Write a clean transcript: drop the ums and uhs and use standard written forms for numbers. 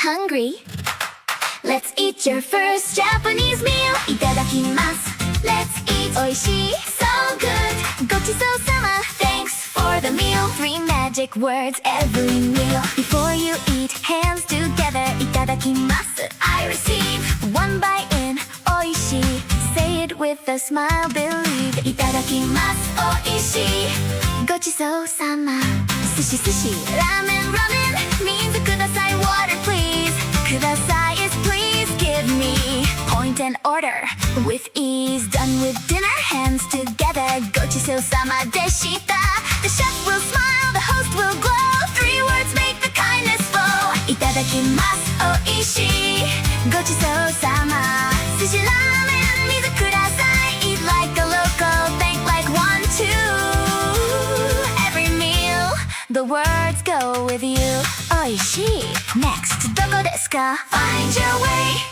Hungry? Let's eat your first Japanese meal. いただきます Let's eat おいしい So good ごちそうさま Thanks for the meal. 3 magic words every meal. Before you eat, hands together. いただきます I receive 1 bite in おいしい Say it with a smile, believe. いただきますおいしいごちそうさま寿司寿司ラーメンラーメン means ください water please. ください is please give me. Point and order with ease. Done with dinner, hands together. ごちそうさまでした The chef will smile, the host will glow. 3 words make the kindness flow. いただきますおいしいごちそうさま寿司ラーメン水ください Eat like a local, think like 1, 2. Every meal, the words go with you. おいしい Next どこですか Find your way